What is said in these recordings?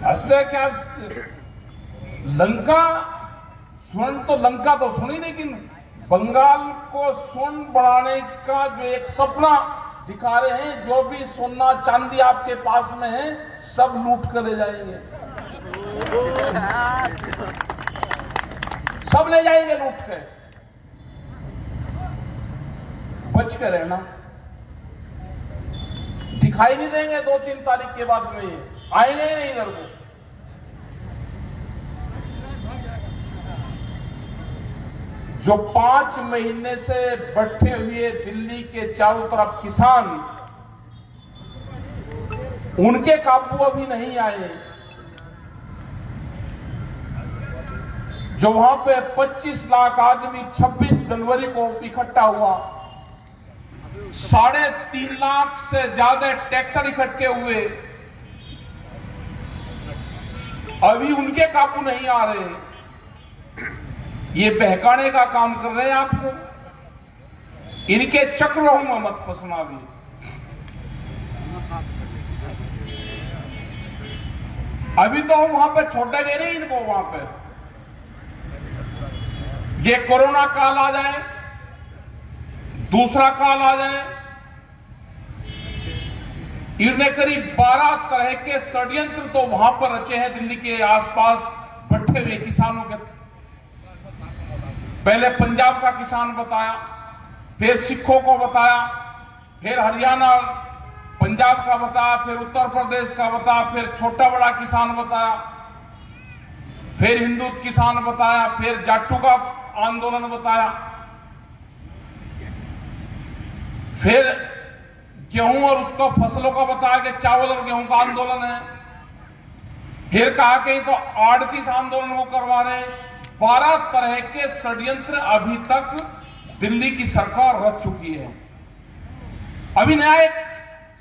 ऐसे क्या लंका स्वर्ण तो लंका तो सुनी, लेकिन बंगाल को स्वर्ण बनाने का जो एक सपना दिखा रहे हैं, जो भी सोना चांदी आपके पास में है सब लूट कर ले जाएंगे, सब ले जाएंगे लूट के। बच के रहना, दिखाई नहीं देंगे 2-3 तारीख के बाद में, ये आएंगे ही नहीं इधर को। जो 5 महीने से बैठे हुए दिल्ली के चारों तरफ किसान, उनके काबू अभी नहीं आए। जो वहां पे 25 लाख आदमी 26 जनवरी को इकट्ठा हुआ, 3.5 लाख से ज्यादा ट्रैक्टर इकट्ठे हुए, अभी उनके काबू नहीं आ रहे। ये बहकाने का काम कर रहे हैं आपको, इनके चक्रों में मत फंसना भी। अभी तो हम वहां पे छोड़ेंगे नहीं इनको। वहां पे ये कोरोना काल आ जाए, दूसरा काल आ जाए, इन्हें करीब 12 तरह के षड्यंत्र तो वहां पर रचे हैं दिल्ली के आसपास बैठे हुए किसानों के। पहले पंजाब का किसान बताया, फिर सिखों को बताया, फिर हरियाणा पंजाब का बताया, फिर उत्तर प्रदेश का बताया, फिर छोटा बड़ा किसान बताया, फिर हिंदू किसान बताया, फिर जाटू का आंदोलन बताया, फिर गेहूं और उसको फसलों का बताया कि चावल और गेहूं का आंदोलन है, फिर कहा कि तो आड़तीस आंदोलन वो करवा रहे हैं। 12 तरह के षड्यंत्र अभी तक दिल्ली की सरकार रच चुकी है। अभी नया एक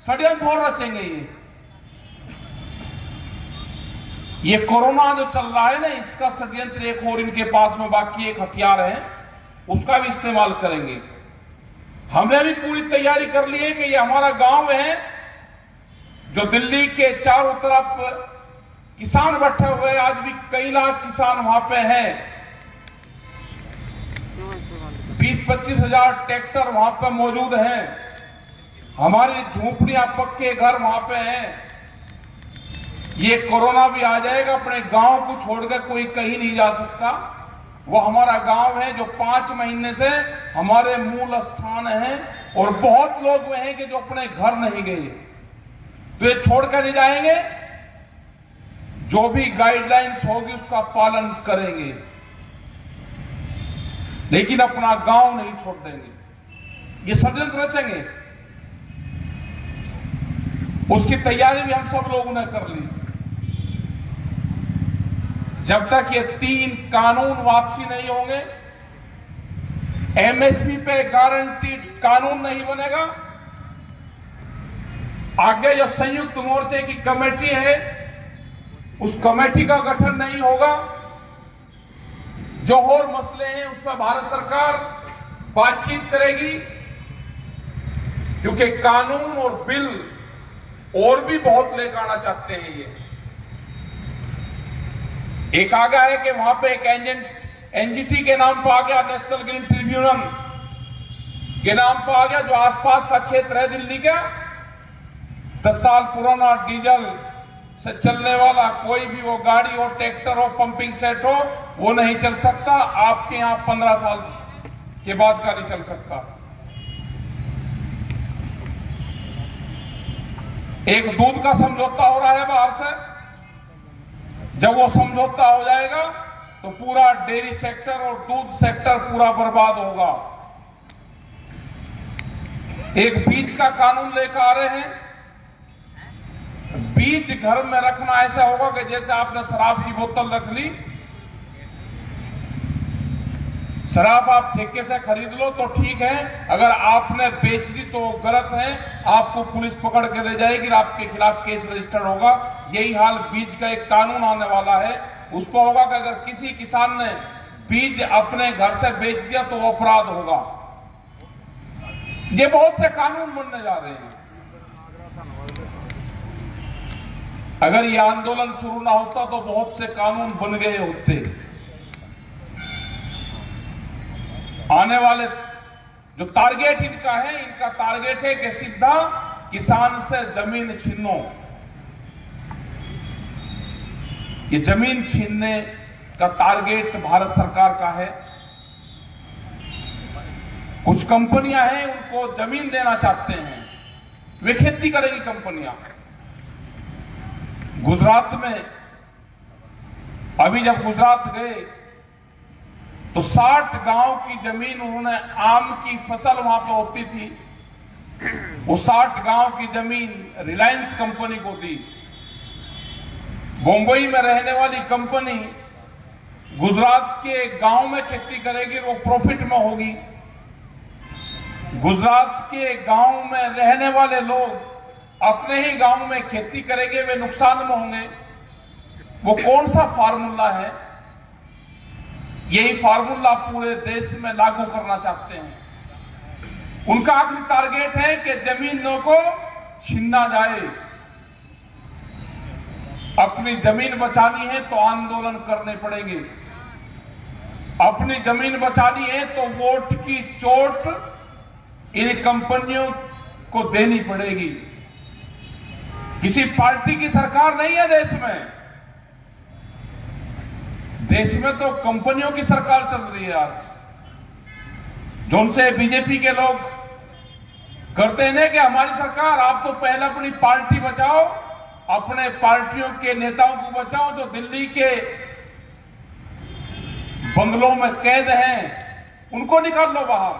षड्यंत्र और रचेंगे। ये कोरोना जो चल रहा है ना, इसका षड्यंत्र एक और इनके पास में बाकी एक हथियार है, उसका भी इस्तेमाल करेंगे। हमने भी पूरी तैयारी कर ली है कि ये हमारा गांव है, जो दिल्ली के चारों तरफ किसान बैठे हुए, आज भी कई लाख किसान वहां पे हैं। 20-25 हजार ट्रैक्टर वहां पे मौजूद हैं। हमारी झोपड़ियां पक्के घर वहां पे हैं। ये कोरोना भी आ जाएगा, अपने गांव को छोड़कर कोई कहीं नहीं जा सकता। वो हमारा गांव है जो 5 महीने से हमारे मूल स्थान है, और बहुत लोग वे हैं कि जो अपने घर नहीं गए, तो ये छोड़कर नहीं जाएंगे। जो भी गाइडलाइंस होगी उसका पालन करेंगे, लेकिन अपना गांव नहीं छोड़ देंगे। ये षड्यंत्र रचेंगे, उसकी तैयारी भी हम सब लोगों ने कर ली। जब तक ये 3 कानून वापसी नहीं होंगे, एमएसपी पे गारंटीड कानून नहीं बनेगा, आगे जो संयुक्त मोर्चे की कमेटी है उस कमेटी का गठन नहीं होगा, जो और मसले हैं उस पर भारत सरकार बातचीत करेगी, क्योंकि कानून और बिल और भी बहुत लेकर आना चाहते हैं। ये एक आ गया है कि वहां पे एक एनजीटी के नाम पर आ गया, नेशनल ग्रीन ट्रिब्यूनल के नाम पर आ गया, जो आसपास का क्षेत्र है दिल्ली का, 10 साल पुराना डीजल से चलने वाला कोई भी वो गाड़ी हो, ट्रैक्टर हो, पंपिंग सेट हो, वो नहीं चल सकता। आपके यहां 15 साल के बाद का नहीं चल सकता। एक दूध का समझौता हो रहा है बाहर से, जब वो समझौता हो जाएगा तो पूरा डेयरी सेक्टर और दूध सेक्टर पूरा बर्बाद होगा। एक बीज का कानून लेकर आ रहे हैं। बीज घर में रखना ऐसा होगा कि जैसे आपने शराब की बोतल रख ली, शराब आप ठेके से खरीद लो तो ठीक है, अगर आपने बेच दी तो गलत है, आपको पुलिस पकड़ के ले जाएगी, आपके खिलाफ केस रजिस्टर होगा। यही हाल बीज का एक कानून आने वाला है, उस पर होगा कि अगर किसी किसान ने बीज अपने घर से बेच दिया तो वो अपराध होगा। ये बहुत से कानून बनने जा रहे हैं। अगर ये आंदोलन शुरू ना होता तो बहुत से कानून बन गए होते। आने वाले जो टारगेट इनका है, इनका टारगेट है कि सीधा किसान से जमीन छीनो। ये जमीन छीनने का टारगेट भारत सरकार का है। कुछ कंपनियां हैं, उनको जमीन देना चाहते हैं, वे खेती करेगी कंपनियां। गुजरात में अभी जब गुजरात गए तो 60 गांव की जमीन उन्होंने, आम की फसल वहां पर होती थी, वो 60 गांव की जमीन रिलायंस कंपनी को दी। मुंबई में रहने वाली कंपनी गुजरात के गांव में खेती करेगी, वो प्रॉफिट में होगी। गुजरात के गांव में रहने वाले लोग अपने ही गांव में खेती करेंगे, वे नुकसान में होंगे। वो कौन सा फार्मूला है? यही फार्मूला पूरे देश में लागू करना चाहते हैं। उनका आखिरी टारगेट है कि जमीनों को छीना जाए। अपनी जमीन बचानी है तो आंदोलन करने पड़ेंगे। अपनी जमीन बचानी है तो वोट की चोट इन कंपनियों को देनी पड़ेगी। किसी पार्टी की सरकार नहीं है देश में। देश में तो कंपनियों की सरकार चल रही है आज। जो उनसे बीजेपी के लोग करते हैं कि हमारी सरकार, आप तो पहले अपनी पार्टी बचाओ, अपने पार्टियों के नेताओं को बचाओ जो दिल्ली के बंगलों में कैद हैं, उनको निकाल लो बाहर,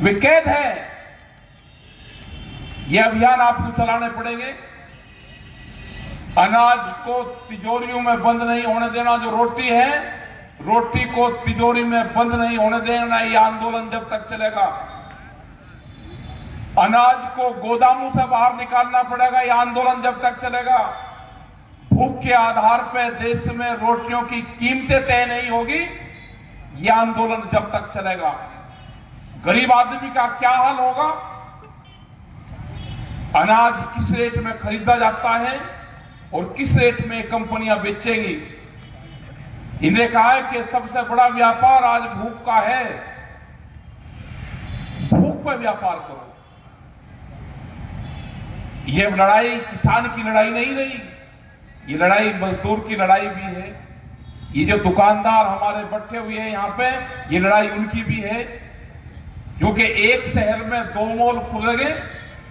वे कैद हैं। ये अभियान आपको चलाने पड़ेंगे। अनाज को तिजोरियों में बंद नहीं होने देना। जो रोटी है, रोटी को तिजोरी में बंद नहीं होने देना, ये आंदोलन जब तक चलेगा। अनाज को गोदामों से बाहर निकालना पड़ेगा, ये आंदोलन जब तक चलेगा। भूख के आधार पर देश में रोटियों की कीमतें तय नहीं होगी, ये आंदोलन जब तक चलेगा। गरीब आदमी का क्या हाल होगा? अनाज किस रेट में खरीदा जाता है और किस रेट में कंपनियां बेचेंगी। इन्हें कहा है कि सबसे बड़ा व्यापार आज भूख का है, भूख पर व्यापार करो। यह लड़ाई किसान की लड़ाई नहीं रही, ये लड़ाई मजदूर की लड़ाई भी है। ये जो दुकानदार हमारे बैठे हुए हैं यहां पे, ये लड़ाई उनकी भी है। क्योंकि एक शहर में 2 मॉल खुलेंगे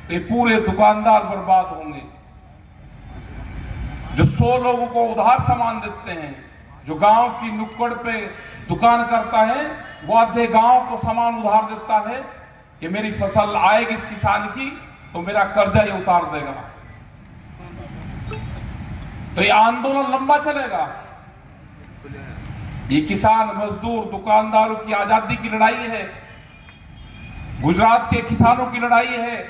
तो ये पूरे दुकानदार बर्बाद होंगे। जो 100 लोगों को उधार सामान देते हैं, जो गांव की नुक्कड़ पे दुकान करता है, वो आधे गांव को सामान उधार देता है कि मेरी फसल आएगी इस किसान की तो मेरा कर्जा ये उतार देगा। तो ये आंदोलन लंबा चलेगा। ये किसान, मजदूर, दुकानदारों की आजादी की लड़ाई है, गुजरात के किसानों की लड़ाई है।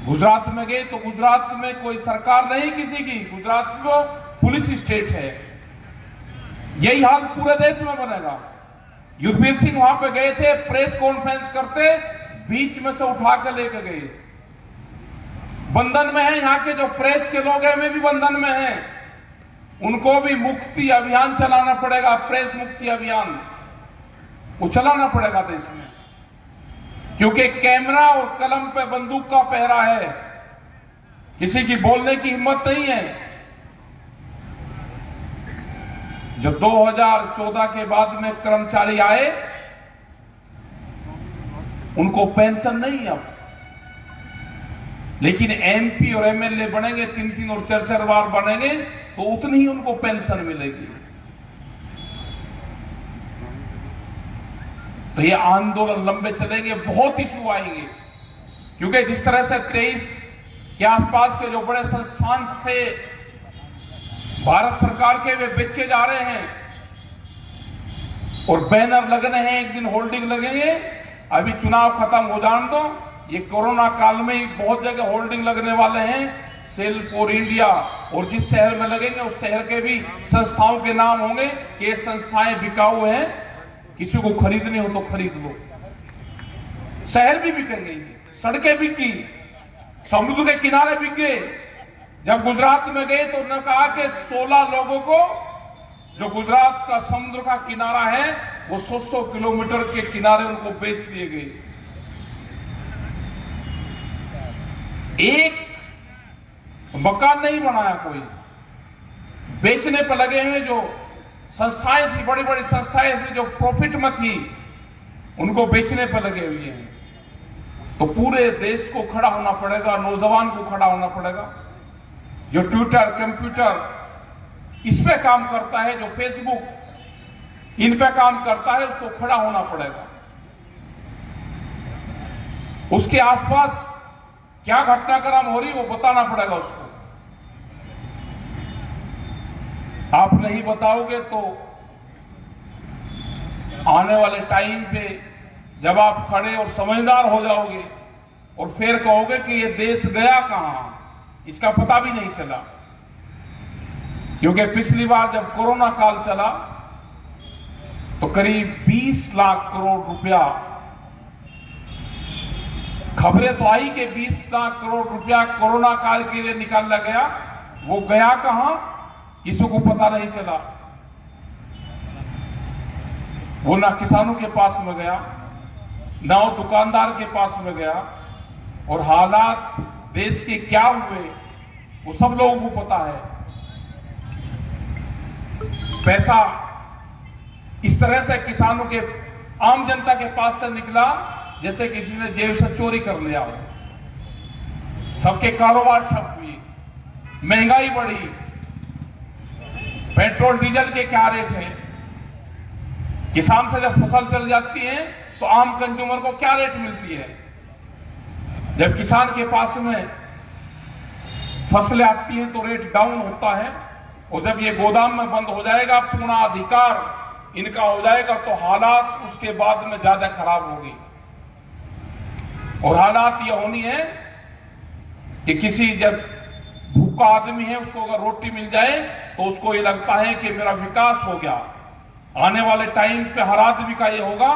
गुजरात में गए तो गुजरात में कोई सरकार नहीं किसी की, गुजरात को पुलिस स्टेट है। यही हाल पूरे देश में बनेगा। युद्धवीर सिंह वहां पे गए थे, प्रेस कॉन्फ्रेंस करते, बीच में से उठा कर लेकर गए। बंधन में है यहाँ के जो प्रेस के लोग हैं, वे भी बंधन में हैं। उनको भी मुक्ति अभियान चलाना पड़ेगा, प्रेस मुक्ति अभियान वो चलाना पड़ेगा देश में। क्योंकि कैमरा और कलम पे बंदूक का पहरा है, किसी की बोलने की हिम्मत नहीं है। जो 2014 के बाद में कर्मचारी आए, उनको पेंशन नहीं अब, लेकिन एमपी और एमएलए बनेंगे, 3-3 और 4-4 बार बनेंगे तो उतनी ही उनको पेंशन मिलेगी। तो ये आंदोलन लंबे चलेंगे, बहुत इशू आएंगे। क्योंकि जिस तरह से 23 के आसपास के जो बड़े संस्थान थे भारत सरकार के, वे बेचे जा रहे हैं और बैनर लगने हैं, एक दिन होल्डिंग लगेंगे। अभी चुनाव खत्म हो जाने दो, ये कोरोना काल में ही बहुत जगह होल्डिंग लगने वाले हैं, सेल फॉर इंडिया, और जिस शहर में लगेंगे उस शहर के भी संस्थाओं के नाम होंगे कि ये संस्थाएं बिकाऊ हैं, किसी को खरीदनी हो तो खरीद लो। शहर भी बिकेंगे, सड़कें बिकी, समुद्र के किनारे बिक गए। जब गुजरात में गए तो उन्होंने कहा कि 16 लोगों को जो गुजरात का समुद्र का किनारा है वो 100 किलोमीटर के किनारे उनको बेच दिए गए। एक मकान नहीं बनाया कोई, बेचने पर लगे हुए जो संस्थाएं थी, बड़ी बड़ी संस्थाएं थी जो प्रॉफिट में थी, उनको बेचने पर लगे हुए हैं। तो पूरे देश को खड़ा होना पड़ेगा, नौजवान को खड़ा होना पड़ेगा। जो ट्विटर, कंप्यूटर इस पे काम करता है, जो फेसबुक इन पे काम करता है, उसको खड़ा होना पड़ेगा। उसके आसपास क्या घटनाक्रम हो रही वो बताना पड़ेगा उसको। आप नहीं बताओगे तो आने वाले टाइम पे जब आप खड़े और समझदार हो जाओगे और फिर कहोगे कि ये देश गया कहां, इसका पता भी नहीं चला। क्योंकि पिछली बार जब कोरोना काल चला तो करीब 20 लाख करोड़ रुपया, खबरें तो आई कि 20 लाख करोड़ रुपया कोरोना काल के लिए निकाला गया। वो गया कहां, किसी को पता नहीं चला। वो ना किसानों के पास में गया, ना वो दुकानदार के पास में गया, और हालात देश के क्या हुए वो सब लोगों को पता है। पैसा इस तरह से किसानों के, आम जनता के पास से निकला जैसे किसी ने जेब से चोरी कर लिया हो। सबके कारोबार ठप हुई, महंगाई बढ़ी, पेट्रोल डीजल के क्या रेट है, किसान से जब फसल चल जाती है तो आम कंज्यूमर को क्या रेट मिलती है। जब किसान के पास में फसलें आती हैं तो रेट डाउन होता है, और जब ये गोदाम में बंद हो जाएगा, पूर्ण अधिकार इनका हो जाएगा, तो हालात उसके बाद में ज्यादा खराब होगी। और हालात ये होनी है कि किसी जब भूखा आदमी है उसको अगर रोटी मिल जाए तो उसको ये लगता है कि मेरा विकास हो गया। आने वाले टाइम पे हर आदमी का ये होगा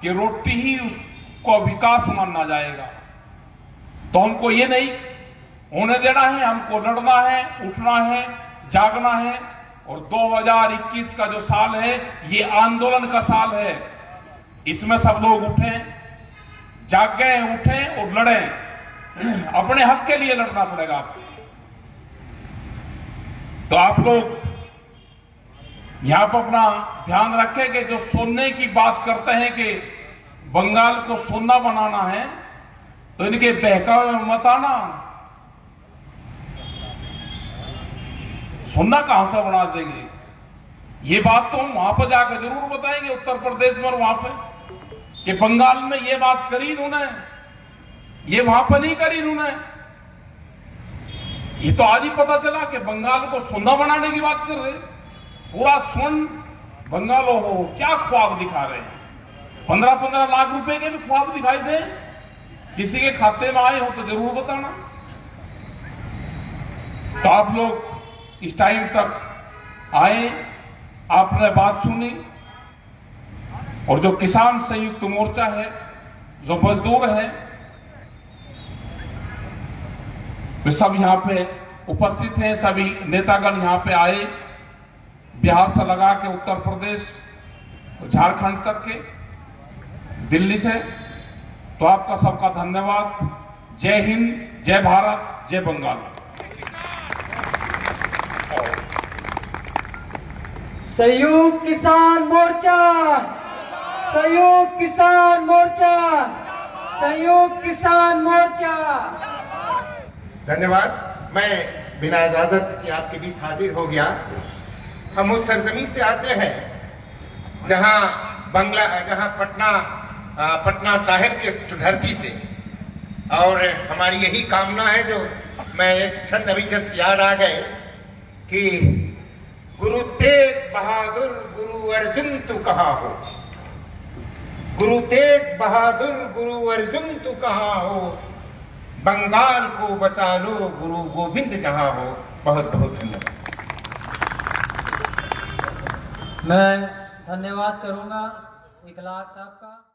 कि रोटी ही उसको विकास मानना जाएगा। तो हमको ये नहीं होने देना है, हमको लड़ना है, उठना है, जागना है। और 2021 का जो साल है ये आंदोलन का साल है। इसमें सब लोग उठें, जागें, उठें और लड़ें। अपने हक के लिए लड़ना पड़ेगा आपको। तो आप लोग यहां पर अपना ध्यान रखें कि जो सोने की बात करते हैं कि बंगाल को सोना बनाना है, तो इनके बहकावे में मत आना। सोना कहां से बना देंगे, ये बात तो हम वहां पर जाकर जरूर बताएंगे, उत्तर प्रदेश में, वहां पे कि बंगाल में ये बात करी इन्होंने, ये वहां पर नहीं करी इन्होंने। ये तो आज ही पता चला कि बंगाल को सोना बनाने की बात कर रहे। पूरा स्वर्ण बंगाल हो, क्या ख्वाब दिखा रहे हैं। 15-15 लाख रुपए के भी ख्वाब दिखाई दे, किसी के खाते में आए हो तो जरूर बताना। तो आप लोग इस टाइम तक आए, आपने बात सुनी, और जो किसान संयुक्त मोर्चा है, जो मजदूर है, वे सब यहां पे उपस्थित हैं। सभी नेतागण यहां पे आए, बिहार से लगा के उत्तर प्रदेश, झारखंड तक के, दिल्ली से। तो आपका सबका धन्यवाद। जय हिंद, जय भारत, जय बंगाल। संयुक्त किसान मोर्चा, संयुक्त किसान मोर्चा, संयुक्त किसान मोर्चा। धन्यवाद। मैं बिना इजाजत से कि आपके बीच हाजिर हो गया। हम उस सरजमी से आते हैं जहां पटना साहिब के धरती से, और हमारी यही कामना है, जो मैं एक छंद अभी जस्ट याद आ गए कि गुरु तेग बहादुर गुरु अर्जुन तू कहाँ हो, गुरु तेग बहादुर गुरु अर्जुन तू कहाँ हो, बंगाल को बचा लो गुरु गोविंद जहां हो। बहुत बहुत धन्यवाद। मैं धन्यवाद करूंगा इखलाक साहब का।